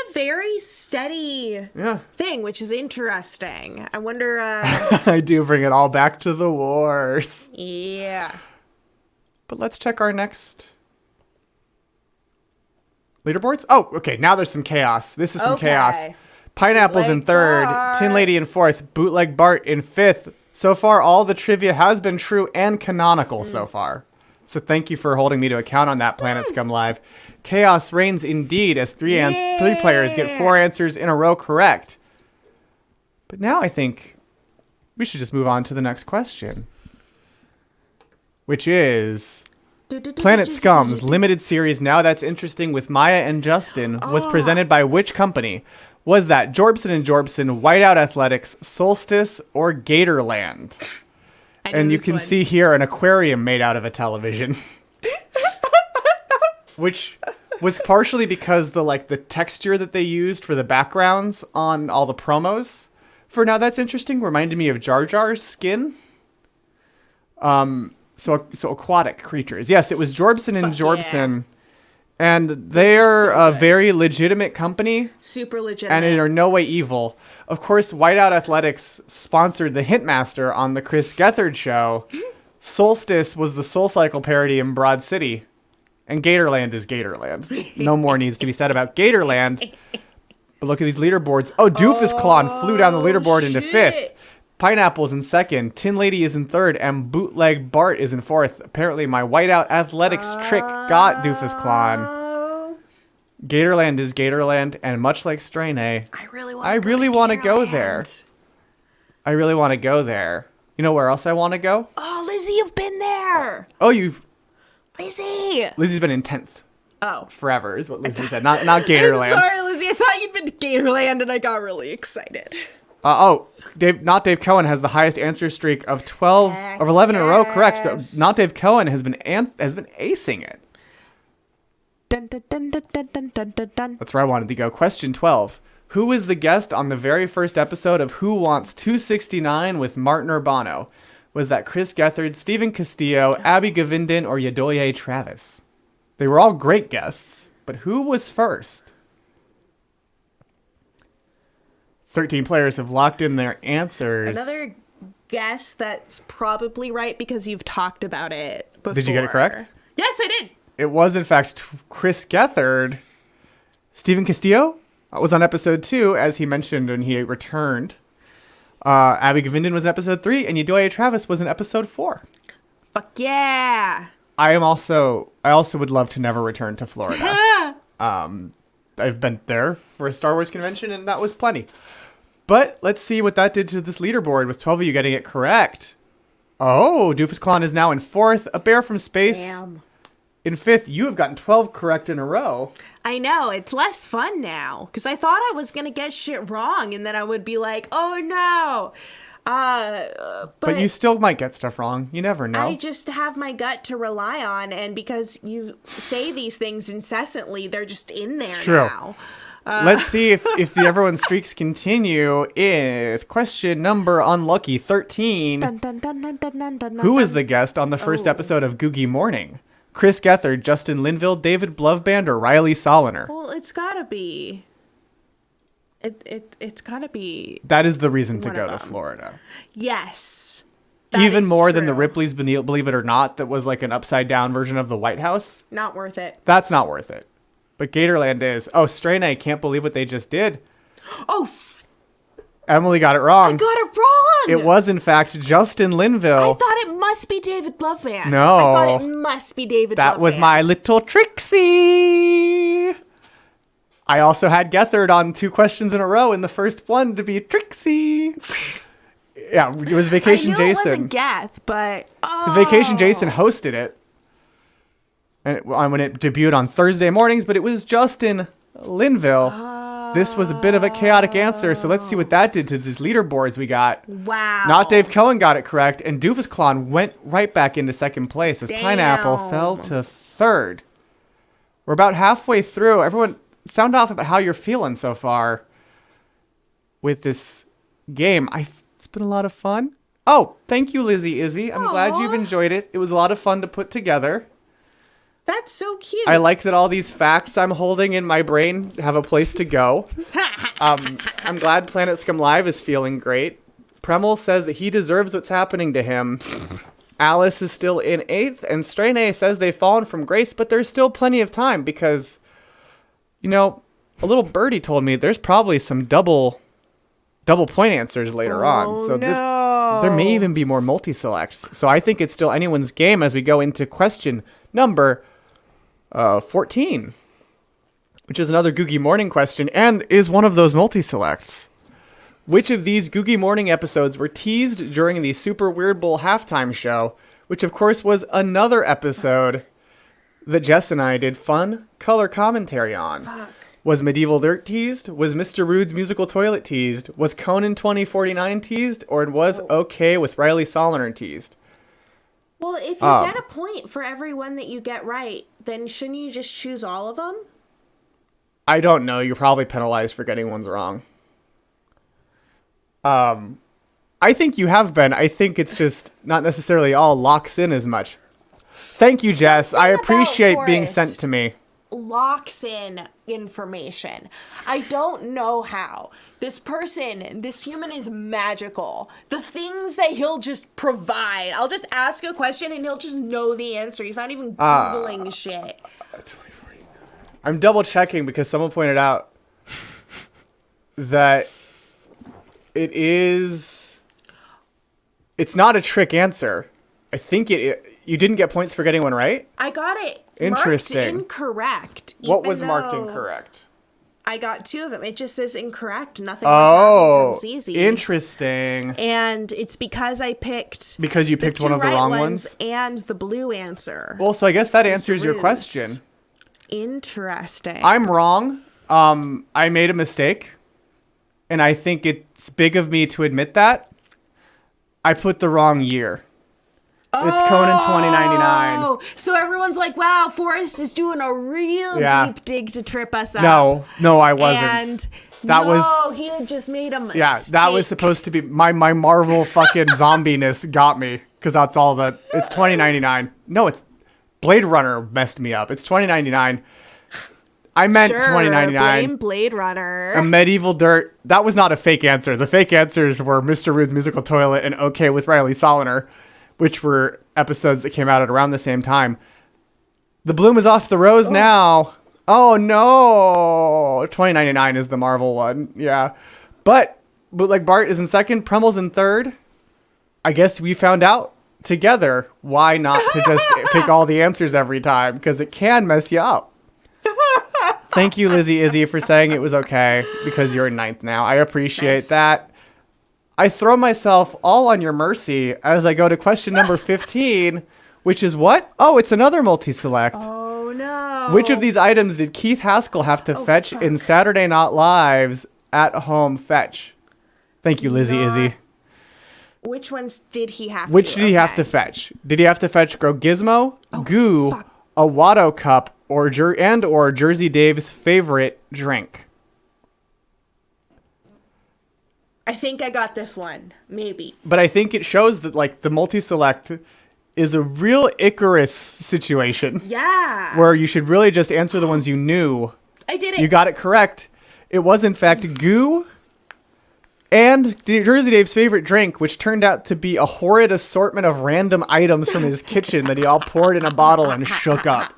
a very steady Yeah. thing, which is interesting. I wonder I do bring it all back to the wars. yeah. But let's check our next leaderboards. Oh, okay. Now there's some chaos. This is some Okay. chaos. Pineapple's in Bootleg third. Bart. Tin Lady in fourth. Bootleg Bart in fifth. So far, all the trivia has been true and canonical so far. So thank you for holding me to account on that, Planet Scum Live. Chaos reigns indeed as three players get 4 answers in a row correct. But now I think we should just move on to the next question, which is Planet Scum's limited series Now That's Interesting with Maya and Justin was presented by which company? Was that Jorbson & Jorbson, Whiteout Athletics, Solstice, or Gatorland? And you can see here an aquarium made out of a television. which was partially because the texture that they used for the backgrounds on all the promos for Now That's Interesting reminded me of Jar Jar's skin. So aquatic creatures. Yes, it was Jorbson and Jorbson. Yeah. And they're a very legitimate company. Super legitimate. And they are no way evil. Of course, Whiteout Athletics sponsored the Hitmaster on the Chris Gethard show. Solstice was the SoulCycle parody in Broad City. And Gatorland is Gatorland. No more needs to be said about Gatorland. But look at these leaderboards. Oh, Doofus Clon flew down the leaderboard into 5th. Pineapple's in 2nd. Tin Lady is in 3rd. And Bootleg Bart is in 4th. Apparently, my Whiteout Athletics trick got Doofus Clon. Gatorland is Gatorland. And much like Strain A, I really want to go there. I really want to go there. You know where else I want to go? Oh, Lizzie, you've been there. Oh, you've... Lizzie. Lizzie's been in 10th. Oh. Forever is what Lizzie said. Not Gatorland. I'm sorry, Lizzie. I thought you'd been to Gatorland and I got really excited. Dave Cohen has the highest answer streak of 11 in a row. Correct. So Not Dave Cohen has been acing it. Dun, dun, dun, dun, dun, dun, dun, dun. That's where I wanted to go. Question 12. Who was the guest on the very first episode of Who Wants 269 with Martin Urbano? Was that Chris Gethard, Stephen Castillo, Abby Govindan, or Yadoye Travis? They were all great guests, but who was first? 13 players have locked in their answers. Another guess that's probably right because you've talked about it before. Did you get it correct? Yes, I did. It was, in fact, Chris Gethard. Stephen Castillo was on episode 2, as he mentioned when he returned. Abby Govindan was in episode 3, and Yadoye Travis was in episode 4. Fuck yeah. I also would love to never return to Florida. I've been there for a Star Wars convention, and that was plenty. But let's see what that did to this leaderboard with 12 of you getting it correct. Oh, Doofus Clon is now in 4th. A Bear from Space in 5th. You have gotten 12 correct in a row. I know. It's less fun now because I thought I was going to get shit wrong and then I would be like, oh no. But you still might get stuff wrong. You never know. I just have my gut to rely on, and because you say these things incessantly, they're just in there now. Let's see if the everyone's streaks continue. With question number unlucky 13. Dun, dun, dun, dun, dun, dun, dun, Who was the guest on the first episode of Googie Morning? Chris Gethard, Justin Linville, David Bloveband, or Riley Soliner? Well, it's gotta be. It's gotta be. That is the reason to go to Florida. Yes. Even more than the Ripley's Believe It or Not, that was like an upside down version of the White House. Not worth it. That's not worth it. But Gatorland is. Oh, Strain A, can't believe what they just did. Oh, Emily got it wrong. I got it wrong. It was, in fact, Justin Linville. I thought it must be David Bloveband. No. I thought it must be David Bloveband. That was my little Trixie. I also had Gethard on 2 questions in a row, and the first one to be Trixie. Yeah, it was Vacation Jason. It wasn't Geth, but because Vacation Jason hosted it, and when it debuted on Thursday mornings, but it was Justin Linville. This was a bit of a chaotic answer, so let's see what that did to these leaderboards we got. Wow. Not Dave Cohen got it correct, and Doofus Clon went right back into 2nd place as Pineapple fell to 3rd. We're about halfway through. Everyone, sound off about how you're feeling so far with this game. It's been a lot of fun. Oh, thank you, Lizzie Izzy. I'm glad you've enjoyed it. It was a lot of fun to put together. That's so cute. I like that all these facts I'm holding in my brain have a place to go. I'm glad Planet Scum Live is feeling great. Premel says that he deserves what's happening to him. Alice is still in 8th, and Strain A says they've fallen from grace, but there's still plenty of time because, you know, a little birdie told me there's probably some double point answers later on. So there may even be more multi-selects. So I think it's still anyone's game as we go into question number 14, which is another Googie Morning question and is one of those multi-selects. Which of these Googie Morning episodes were teased during the Super Weird Bowl halftime show, which of course was another episode that Jess and I did fun color commentary on? Fuck. Was Medieval Dirt teased? Was Mr. Rude's Musical Toilet teased? Was Conan 2049 teased? Or was Okay with Riley Soliner teased? Well, if you get a point for every one that you get right, then shouldn't you just choose all of them? I don't know. You're probably penalized for getting ones wrong. I think you have been. I think it's just not necessarily all locks in as much. Thank you, Jess. I appreciate being sent to me. Locks in information. I don't know how. This human is magical. The things that he'll just provide. I'll just ask a question and he'll just know the answer. He's not even Googling shit. I'm double checking because someone pointed out that it's not a trick answer. I think you didn't get points for getting one right? I got it Interesting. marked incorrect. What was marked incorrect? I got 2 of them. It just says incorrect. Nothing like that becomes easy. Interesting. And it's because I picked... Because you picked one of the wrong ones? And the blue answer. Well, so I guess that answers your question. Interesting. I'm wrong. I made a mistake. And I think it's big of me to admit that. I put the wrong year. It's Conan 2099. So everyone's like, wow, Forrest is doing a real deep dig to trip us up. No, I wasn't. And he had just made a mistake. Yeah, that was supposed to be my Marvel fucking zombiness got me because that's all that. It's 2099. No, it's Blade Runner messed me up. It's 2099. I meant 2099. Blame Blade Runner. A medieval dirt. That was not a fake answer. The fake answers were Mr. Rude's Musical Toilet and Okay with Riley Soliner, which were episodes that came out at around the same time. The bloom is off the rose now. Oh no. 2099 is the Marvel one. Yeah. But like Bart is in second, Premel's in third. I guess we found out together why not to just pick all the answers every time, because it can mess you up. Thank you, Lizzie Izzy, for saying it was okay because you're in ninth now. I appreciate that. I throw myself all on your mercy as I go to question number 15, which is what? Oh, it's another multi-select. Oh, no. Which of these items did Keith Haskell have to fetch in Saturday Night Live's at-home fetch? Thank you, Lizzie Izzy. Which ones did he have Which did he have to fetch? Did he have to fetch Grow Gizmo, Goo, a Watto cup, or Jersey Dave's favorite drink? I think I got this one. Maybe. But I think it shows that, like, the multi-select is a real Icarus situation. Yeah. Where you should really just answer the ones you knew. I did it. You got it correct. It was, in fact, Goo and Jersey Dave's favorite drink, which turned out to be a horrid assortment of random items from his kitchen that he all poured in a bottle and shook up.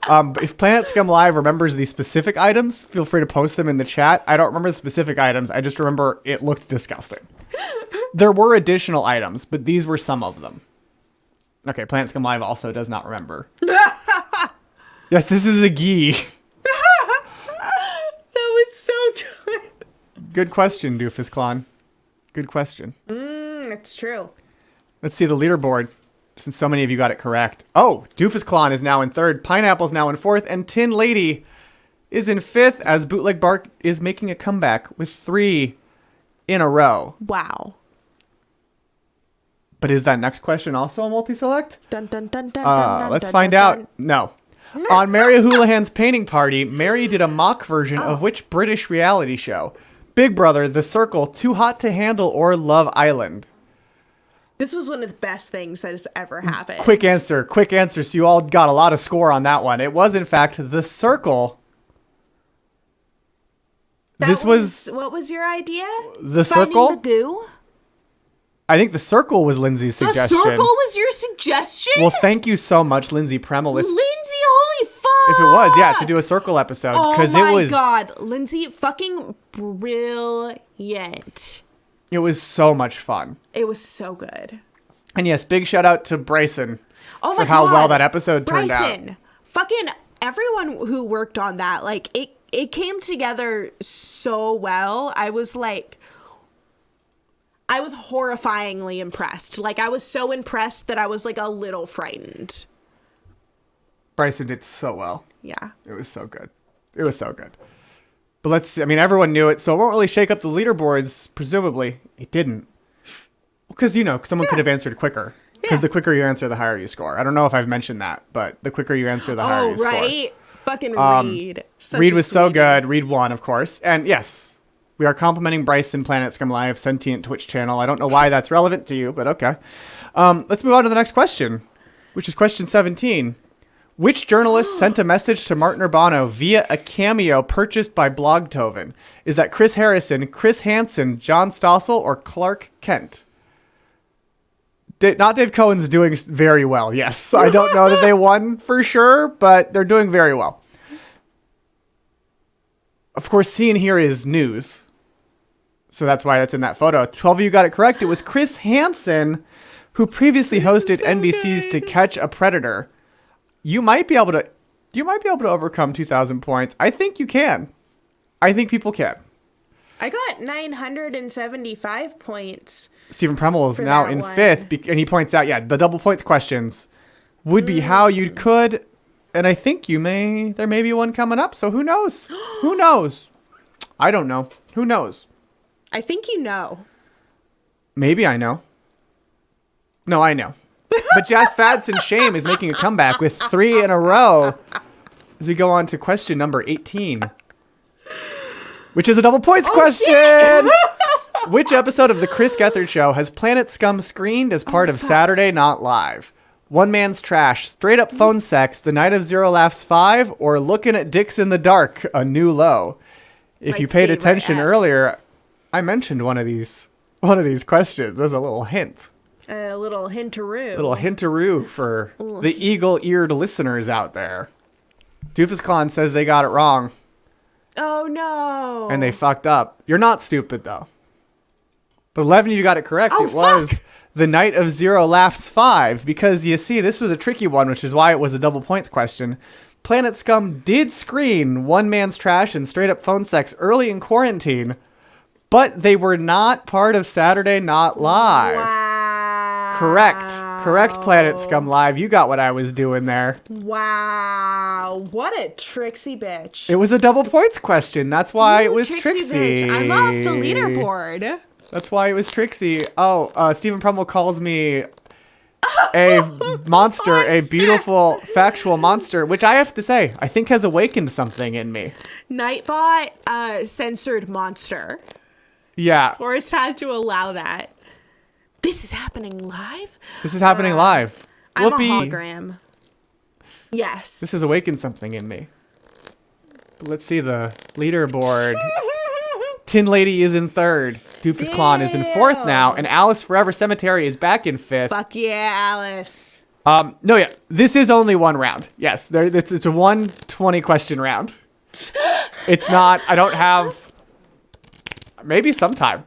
If Planet Scum Live remembers these specific items, feel free to post them in the chat. I don't remember the specific items. I just remember it looked disgusting. There were additional items, but these were some of them. Okay, Planet Scum Live also does not remember. Yes, this is a ghee. That was so good. Good question, Doofus Clon. Good question. It's true. Let's see the leaderboard, since so many of you got it correct. Oh, Doofus Clon is now in third, Pineapple's now in fourth, and Tin Lady is in fifth as Bootleg Bark is making a comeback with 3 in a row. Wow. But is that next question also a multi-select? Dun, dun, dun, dun, dun, Let's dun, find dun, out. dun. No. On Mary Houlihan's painting party, Mary did a mock version of which British reality show? Big Brother, The Circle, Too Hot to Handle, or Love Island? This was one of the best things that has ever happened. Quick answer. So you all got a lot of score on that one. It was, in fact, The Circle. What was your idea? The Finding Circle? the goo? I think The Circle was Lindsay's suggestion. The Circle was your suggestion? Well, thank you so much, Lindsay Premel. Lindsay, holy fuck! If it was, yeah, to do a Circle episode. Oh It my was, god, Lindsay, fucking brilliant. It was so much fun. It was so good. And yes, big shout out to Bryson Oh for my how god. well that episode turned out. Bryson, fucking everyone who worked on that, like, it came together so well. I was horrifyingly impressed. Like, I was so impressed that I was, like, a little frightened. Bryson did so well. Yeah. It was so good. But let's see. I mean, everyone knew it, so it won't really shake up the leaderboards, presumably. It didn't. Because, someone could have answered quicker. Because the quicker you answer, the higher you score. I don't know if I've mentioned that, but the quicker you answer, the higher you score. Oh, right. Fucking Reed. Reed was so good. Reed won, of course. And yes, we are complimenting Bryce in Planet Scum Live, sentient Twitch channel. I don't know why that's relevant to you, but okay. Let's move on to the next question, which is question 17. Which journalist sent a message to Martin Urbano via a cameo purchased by Blogtoven? Is that Chris Harrison, Chris Hansen, John Stossel, or Clark Kent? Not Dave Cohen's doing very well, yes. I don't know that they won for sure, but they're doing very well. Of course, seeing here is news. So that's why that's in that photo. 12 of you got it correct. It was Chris Hansen, who previously hosted NBC's To Catch a Predator. You might be able to overcome 2,000 points. I think you can. I think people can. I got 975 points. Stephen Premmel is now in 5th, and he points out, the double points questions would be how you could, and I think there may be one coming up, so who knows? Who knows? I don't know. Who knows? I think you know. Maybe I know. No, I know. But Jazz Fads and Shame is making a comeback with 3 in a row as we go on to question number 18. Which is a double points question. Which episode of The Chris Gethard Show has Planet Scum screened as part of Saturday Not Live? One Man's Trash, Straight Up Phone Sex, The Night of Zero Laughs 5, or Looking at Dicks in the Dark, A New Low? If you paid attention earlier, I mentioned one of these questions. There's a little hint. A little hinteroo. Little hinteroo for the eagle-eared listeners out there. Doofus Clan says they got it wrong. Oh, no. And they fucked up. You're not stupid, though. But 11 of you got it correct. It was The Night of Zero Laughs 5. Because, you see, this was a tricky one, which is why it was a double points question. Planet Scum did screen One Man's Trash and Straight Up Phone Sex early in quarantine. But they were not part of Saturday Not Live. Wow. Correct, Planet Scum Live. You got what I was doing there. Wow. What a tricksy bitch. It was a double points question. That's why it was tricksy. Bitch. I'm off the leaderboard. That's why it was tricksy. Oh, Stephen Premmel calls me a monster, a beautiful, factual monster, which I have to say, I think has awakened something in me. Nightbot censored monster. Yeah. Forrest had to allow that. This is happening live? This is happening live. I'm a hologram. Yes. This has awakened something in me. But let's see the leaderboard. Tin Lady is in 3rd. Doofus Clan is in 4th now. And Alice Forever Cemetery is back in 5th. Fuck yeah, Alice. This is only one round. Yes, it's a 120 question round. It's not, I don't have, maybe sometime.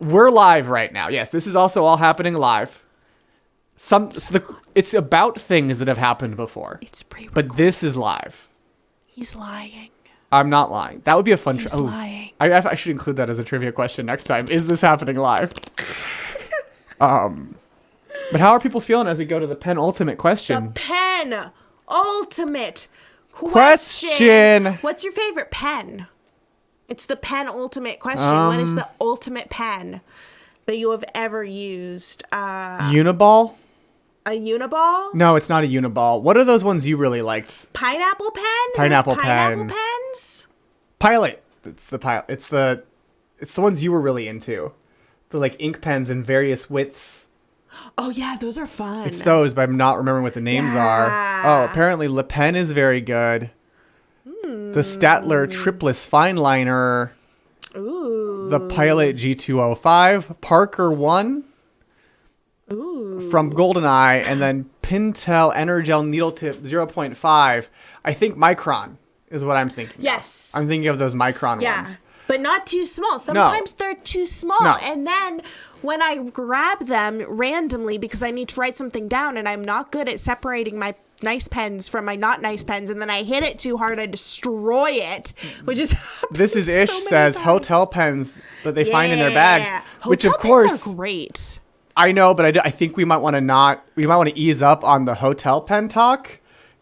We're live right now. Yes, this is also all happening live. It's about things that have happened before. It's pre-recorded. But this is live. He's lying. I'm not lying. That would be a fun. He's lying. I should include that as a trivia question next time. Is this happening live? But how are people feeling as we go to the penultimate question? The penultimate question. What's your favorite pen? It's the penultimate question. What is the ultimate pen that you have ever used? Uniball? A Uniball? No, it's not a Uniball. What are those ones you really liked? Pineapple pen? Pineapple pen. Pens? Pilot. It's the pilot. It's the ones you were really into. The like ink pens in various widths. Oh yeah, those are fun. It's those, but I'm not remembering what the names are. Oh, apparently Le Pen is very good. The Statler Tripless Fine Liner. Ooh. The Pilot G205. Parker 1. Ooh. From GoldenEye, and then Pintel Energel Needle Tip 0.5. I think Micron is what I'm thinking. Yes. I'm thinking of those Micron ones. But not too small. Sometimes they're too small. No. And then when I grab them randomly because I need to write something down and I'm not good at separating my nice pens from my not nice pens, and then I hit it too hard, I destroy it, which is This is Ish says times. Hotel pens that they find in their bags, Hotel which of pens course are great. I know, but I think we might want to ease up on the hotel pen talk,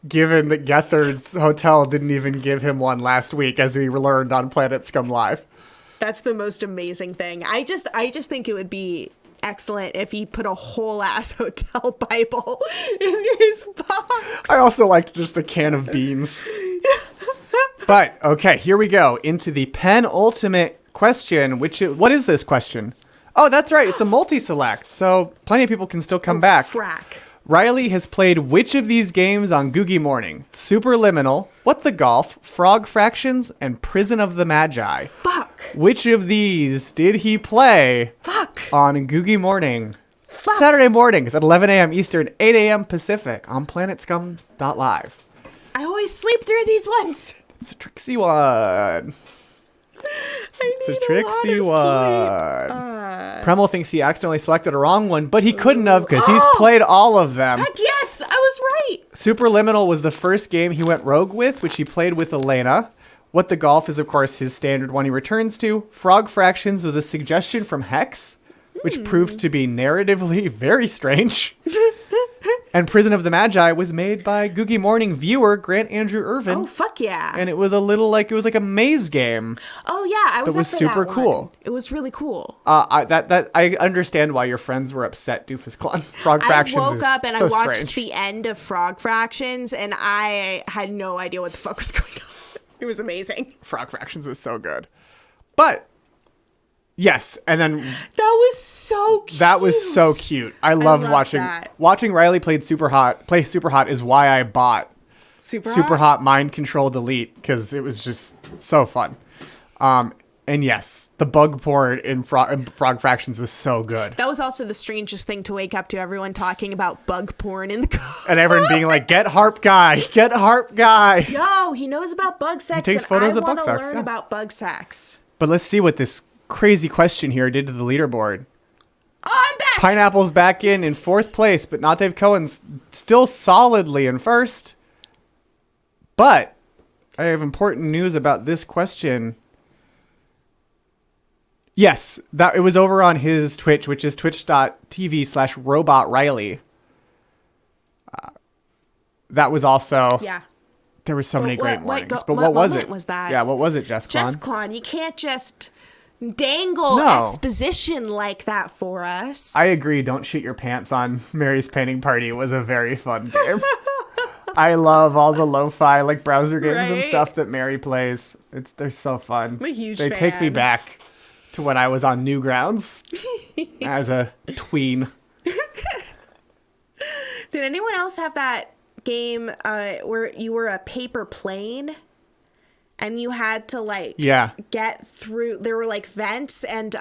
given that Gethard's hotel didn't even give him one last week, as we learned on Planet Scum Live. That's the most amazing thing. I just think it would be excellent if he put a whole ass hotel Bible in his box. I also liked just a can of beans. But, okay, here we go into the penultimate question, what is this question? Oh, that's right. It's a multi-select, so plenty of people can still come back. Frack. Riley has played which of these games on Googie Morning? Superliminal, What the Golf, Frog Fractions, and Prison of the Magi. Fuck. Which of these did he play on Googie Morning? Saturday mornings at 11 a.m. Eastern, 8 a.m. Pacific on planetscum.live. I always sleep through these ones. It's a tricksy one. It's a tricksy one. Premel thinks he accidentally selected a wrong one, but he couldn't have because he's played all of them. Heck yes, I was right. Superliminal was the first game he went rogue with, which he played with Elena. What the Golf is, of course, his standard one he returns to. Frog Fractions was a suggestion from Hex, which proved to be narratively very strange. And Prison of the Magi was made by Googie Morning viewer Grant Andrew Irvin. Oh, fuck yeah. And it was a like a maze game. Oh, yeah, I was That was up for super that cool. one. It was really cool. I understand why your friends were upset, Doofus Clon. Frog Fractions I woke up and so I watched strange. the end of Frog Fractions, and I had no idea what the fuck was going on. It was amazing. Frog Fractions was so good. But, yes, and then That was so cute. that was so cute. I loved loved watching Riley play Super Hot is why I bought Super Hot Mind Control Delete, because it was just so fun. And yes, the bug porn in Frog Fractions was so good. That was also the strangest thing to wake up to, everyone talking about bug porn in the car. And everyone being like, get Harp Guy. Yo, he knows about bug sex, takes and photos I of bug want to sex, learn yeah. about bug sex. But let's see what this crazy question here did to the leaderboard. Oh, I'm back! Pineapple's back in fourth place, but Not Dave Cohen's still solidly in first. But I have important news about this question. Yes, that it was over on his Twitch, which is twitch.tv/robotriley. That was also... Yeah. There were so many great mornings. But what what was moment it? was that? Yeah, what was it, Jess Klon? Jess Klon, you can't just dangle No. exposition like that for us. I agree. Don't shoot your pants on Mary's Painting Party. It was a very fun game. I love all the lo-fi like browser games and Right? stuff that Mary plays. They're so fun. I'm a huge They take me fan. back to when I was on Newgrounds as a tween. Did anyone else have that game where you were a paper plane and you had to like get through? There were like vents, and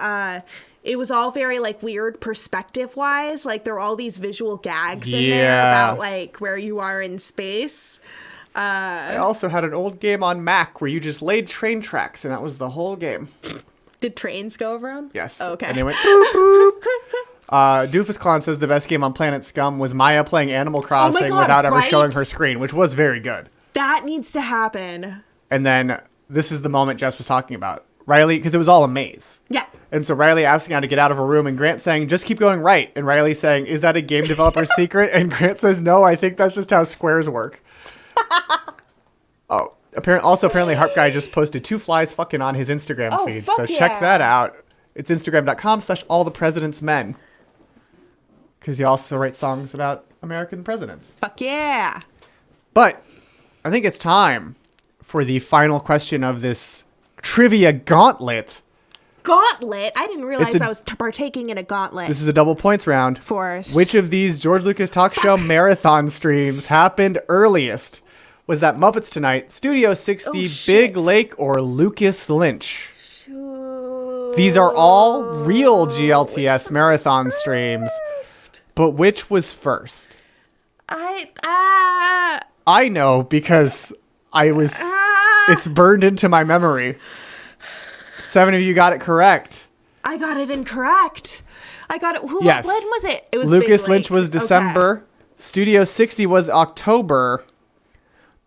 it was all very like weird perspective wise. Like there were all these visual gags in there about like where you are in space. I also had an old game on Mac where you just laid train tracks, and that was the whole game. Did trains go over them? Yes. Okay. And they went boop, boop. Doofus Clown says the best game on Planet Scum was Maya playing Animal Crossing God, without ever right? showing her screen, which was very good. That needs to happen. And then this is the moment Jess was talking about. Riley, because it was all a maze. Yeah. And so Riley asking how to get out of a room, and Grant saying, just keep going right. And Riley saying, is that a game developer's secret? And Grant says, no, I think that's just how squares work. Oh, apparently Harp Guy just posted 2 flies fucking on his Instagram feed. So check that out. It's Instagram.com/allthepresidentsmen. Because he also writes songs about American presidents. Fuck yeah. But I think it's time for the final question of this trivia gauntlet. Gauntlet? I didn't realize I was partaking in a gauntlet. This is a double points round. Forrest. Which of these George Lucas Talk Show marathon streams happened earliest? Was that Muppets Tonight, Studio 60, Big Lake, or Lucas Lynch? These are all real GLTS marathon streams. But which was first? I know because it's burned into my memory. 7 of you got it correct. I got it incorrect. I got it. Yes. When was it? It was Lucas Big Lynch Lake. was December. Okay. Studio 60 was October.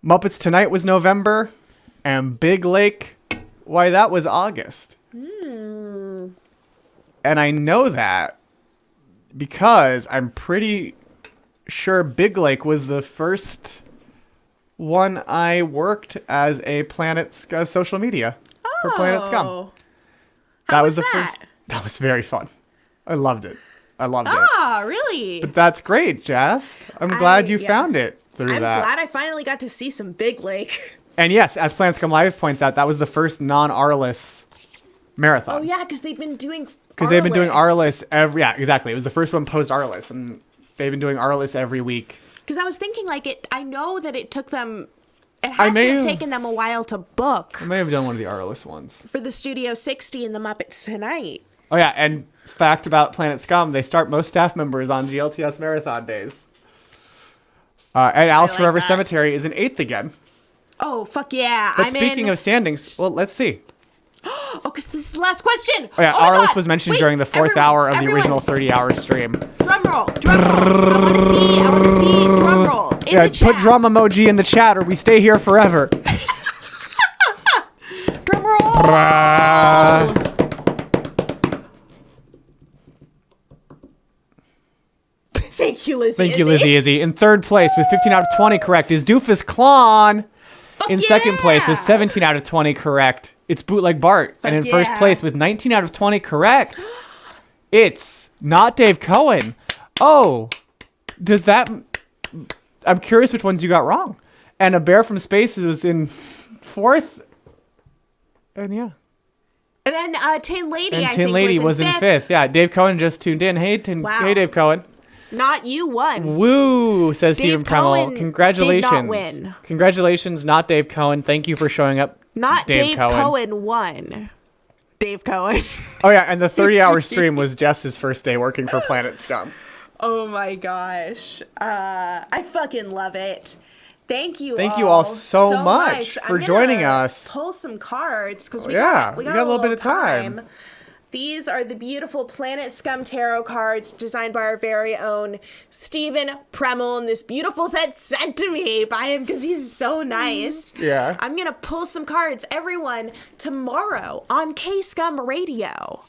Muppets Tonight was November. And Big Lake, why, that was August. And I know that because I'm pretty sure Big Lake was the first one I worked as a social media for Planet Scum. How was the that? first. That was very fun. I loved it. I loved it. Ah, really? But that's great, Jess. I'm glad you found it through I'm that. glad I finally got to see some Big Lake. And yes, as Planet Scum Live points out, that was the first non-Arliss marathon. Oh yeah, because they've been doing Arliss every. Yeah, exactly. It was the first one post Arliss, and they've been doing Arliss every week. Because I was thinking, I know that it took them. It had to have taken them a while to book. I may have done one of the Arliss ones for the Studio 60 and the Muppets Tonight. Oh yeah, and fact about Planet Scum, they start most staff members on GLTS marathon days. And Alice Forever Cemetery is an 8th again. Oh, fuck yeah. But speaking of standings, well, let's see. Oh, because this is the last question. Oh, yeah, Arliss was mentioned during the 4th hour of the original 30-hour stream. Drum roll. I want to see drum roll. Put drum emoji in the chat or we stay here forever. Drum roll. Thank you, Lizzie. Thank you, Lizzie Izzy. In 3rd place with 15 out of 20 correct is Doofus Klon. In 2nd place with 17 out of 20 correct, it's Bootleg Bart. And in 1st place with 19 out of 20 correct, it's not Dave Cohen. Oh, does that... I'm curious which ones you got wrong. And A Bear from Space was in 4th. And yeah. And then Tin Lady, and I Tin think, Lady was in 5th. Yeah, Dave Cohen just tuned in. Hey, hey, Dave Cohen. Not you won. Woo, says Dave Stephen Kreml. Congratulations. Did not win. Congratulations, not Dave Cohen. Thank you for showing up. Not Dave Cohen won. Dave Cohen. Oh, yeah, and the 30-hour stream was Jess's first day working for Planet Scum. Oh, my gosh. I fucking love it. Thank you all so much for joining us. Pull some cards because we got a little bit of time. These are the beautiful Planet Scum tarot cards designed by our very own Stephen Premel, and this beautiful set sent to me by him because he's so nice. Yeah. I'm going to pull some cards. Everyone, tomorrow on K-Scum Radio,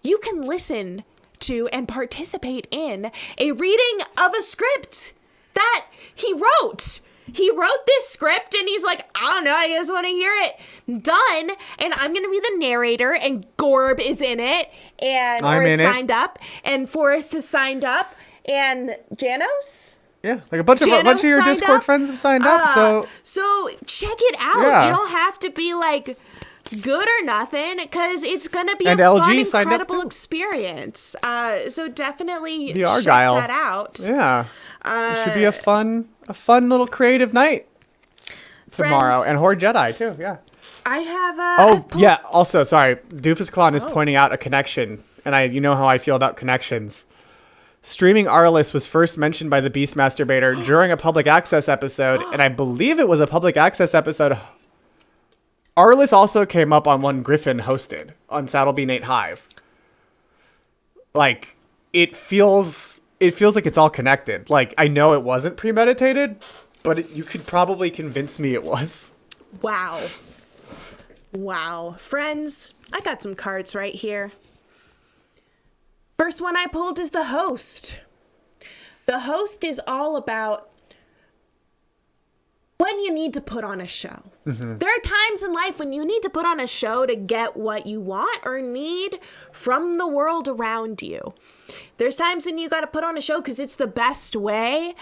you can listen to and participate in a reading of a script that he wrote. He wrote this script and he's like, I don't know, I just want to hear it. Done. And I'm going to be the narrator and Gorb is in it and signed up and Forrest has signed up and Janos? Yeah, like a bunch of your Discord friends have signed up. So check it out. Yeah. You don't have to be like good or nothing because it's going to be a fun, incredible experience. So definitely the Argyle. Check that out. Yeah. It should be a fun little creative night tomorrow. Friends, and Horde Jedi, too, yeah. I have yeah, also, sorry. Doofus Klon is pointing out a connection, and you know how I feel about connections. Streaming Arliss was first mentioned by the Beast Masturbator during a public access episode, and I believe it was a public access episode. Arliss also came up on one Griffin hosted on Saddlebee Nate Hive. Like, it feels like it's all connected. Like, I know it wasn't premeditated, but you could probably convince me it was. Wow. Friends, I got some cards right here. First one I pulled is the host. The host is all about when you need to put on a show. Mm-hmm. There are times in life when you need to put on a show to get what you want or need from the world around you. There's times when you got to put on a show because it's the best way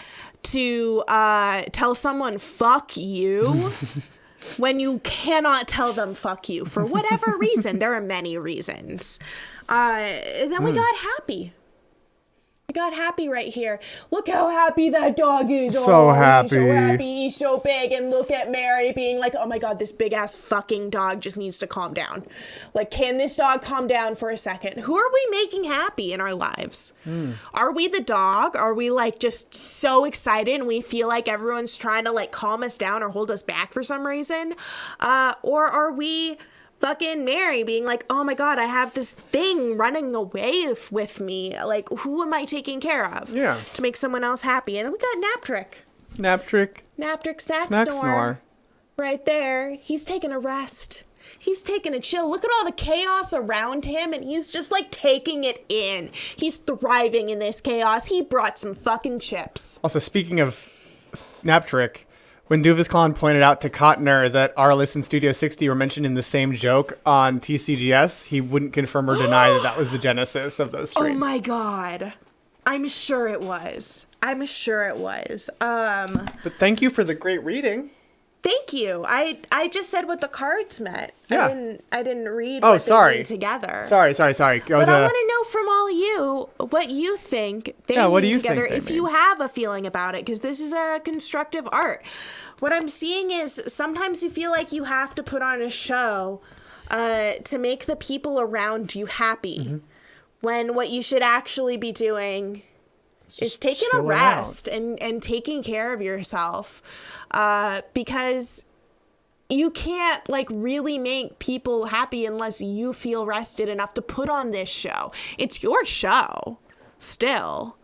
to tell someone fuck you when you cannot tell them fuck you for whatever reason. There are many reasons. Then we got happy. We got happy right here. Look how happy that dog is. So happy. He's so happy. He's so big. And look at Mary being like, oh my God, this big ass fucking dog just needs to calm down. Like, can this dog calm down for a second? Who are we making happy in our lives? Are we the dog? Are we like just so excited and we feel like everyone's trying to like calm us down or hold us back for some reason? Or are we fucking Mary being like, oh my God, I have this thing running away with me. Like, who am I taking care of? Yeah. To make someone else happy. And then we got Naptrick, Snack Snore. Right there. He's taking a rest. He's taking a chill. Look at all the chaos around him, and he's just like taking it in. He's thriving in this chaos. He brought some fucking chips. Also, speaking of Naptrick, when Doofus Klon pointed out to Cotner that Arliss and Studio 60 were mentioned in the same joke on TCGS, he wouldn't confirm or deny that was the genesis of those streams. Oh my God. I'm sure it was. But thank you for the great reading. Thank you. I just said what the cards meant. Yeah. I didn't read Oh, what sorry. they mean together. Sorry. But I want to know from all you what you think they Yeah, what mean do you together, think they if you mean? have a feeling about it, because this is a constructive art. What I'm seeing is sometimes you feel like you have to put on a show to make the people around you happy, Mm-hmm. when what you should actually be doing is taking a chill rest and taking care of yourself, because you can't like really make people happy unless you feel rested enough to put on this show. It's your show still,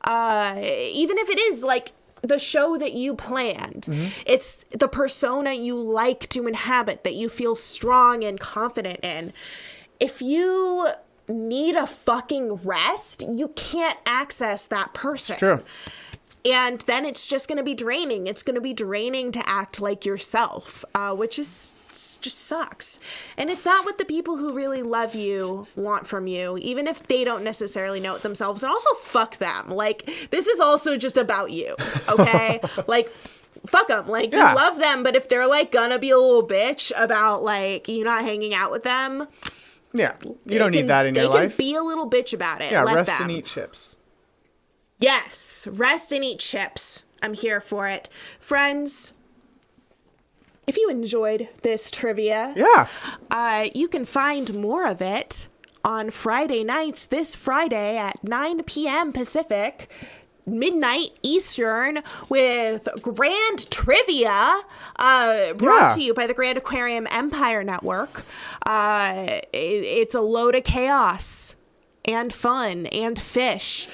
even if it is like the show that you planned. It's the persona you like to inhabit, that you feel strong and confident in. If you need a fucking rest, you can't access that person. True. And then it's just going to be draining. It's going to be draining to act like yourself, which is just sucks. And it's not what the people who really love you want from you, even if they don't necessarily know it themselves. And also, fuck them. Like, this is also just about you, okay? Like, fuck them. Like, Yeah. you love them, but if they're, like, gonna be a little bitch about, like, you not hanging out with them... Yeah, you don't need that in your life. They can be a little bitch about it. Yeah, Let rest them. and eat chips. Yes, rest and eat chips. I'm here for it. Friends, if you enjoyed this trivia, you can find more of it on Friday nights, this Friday at 9 p.m. Pacific, midnight Eastern, with Grand Trivia, brought to you by the Grand Aquarium Empire Network. It's a load of chaos and fun and fish.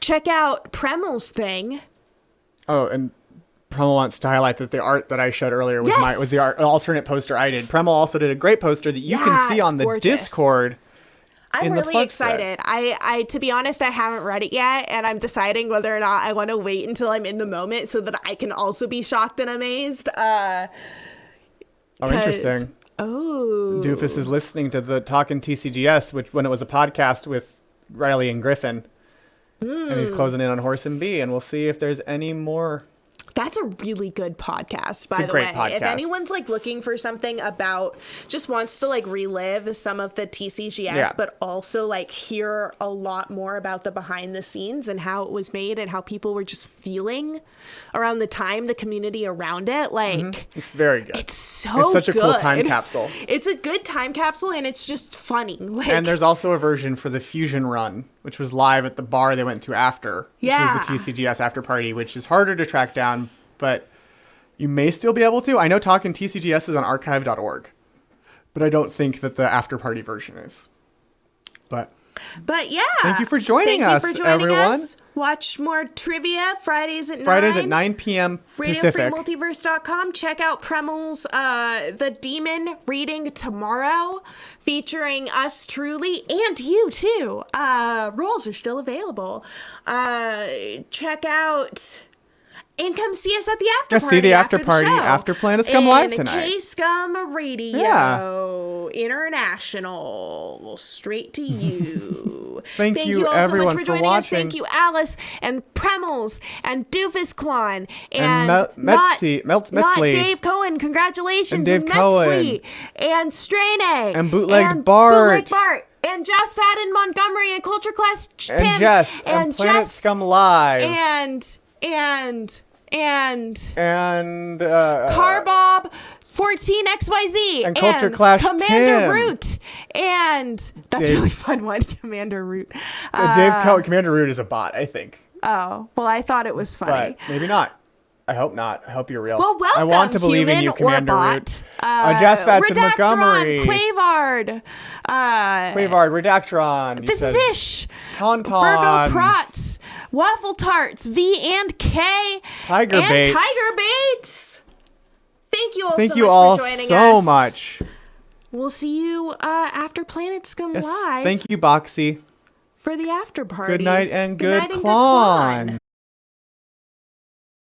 Check out Premel's thing. Oh, and Premel wants to highlight that the art that I showed earlier was Yes! was the alternate poster I did. Premel also did a great poster that you can see it's on the gorgeous. Discord. I'm in the really plug thread. excited. I to be honest, I haven't read it yet, and I'm deciding whether or not I want to wait until I'm in the moment so that I can also be shocked and amazed. Oh, interesting. Oh. Doofus is listening to the Talkin' TCGS, which when it was a podcast with Riley and Griffin. And he's closing in on Horse and Bee, and we'll see if there's any more. That's a really good podcast, by It's a the great way. podcast. If anyone's like looking for something about, just wants to like relive some of the TCGS, but also like hear a lot more about the behind the scenes and how it was made and how people were just feeling around the time, the community around it. Like, It's very good. it's so It's such a cool good. time capsule. It's a good time capsule, and it's just funny. Like, And there's also a version for the Fusion Run, which was live at the bar they went to after. Yeah. Which was the TCGS after party, which is harder to track down, but you may still be able to. I know Talkin' TCGS is on archive.org, but I don't think that the after party version is. But yeah. Thank you for joining us, everyone. us. Watch more trivia Fridays at 9 p.m. Pacific. RadioFreeMultiverse.com. Check out Premel's The Demon reading tomorrow, featuring us truly and you too. Roles are still available. Check out and come see us at the after party. See the after the party show. after Planet Scum Live tonight. K-Scum Radio International. Straight to you. Thank you, all so everyone, much for for joining us. watching. Thank you, Alice and Premels and Doofus Klon And not Metzley. Dave Cohen. Congratulations, And Dave Metzley Cohen. and Strainay And Bootlegged Bart. and Joss Fadden Montgomery and Culture Class Tim And Jess. And Planet Jess Scum Live. and Carbob 14XYZ And Culture Clash Commander Tim. Root, and that's a Dave- really fun one, Commander Root. Dave Cohen, Commander Root is a bot, I think. Oh, well, I thought it was funny. But maybe not. I hope not. I hope you're real. Well, welcome, I want to believe in you, human Commander or Root. bot. Jazz Fats and Redactron, Montgomery. Quavard, Quavard, Redactron. You said Fizish, Tauntauns. Virgo Prots, Waffle Tarts, V and K, Tiger and Baits. Tiger Baits. Thank you all Thank so you much all for joining so us. much. We'll see you after Planet Scum Yes. Live Thank you, Boxy. for the after party. Good night and good night and Klon.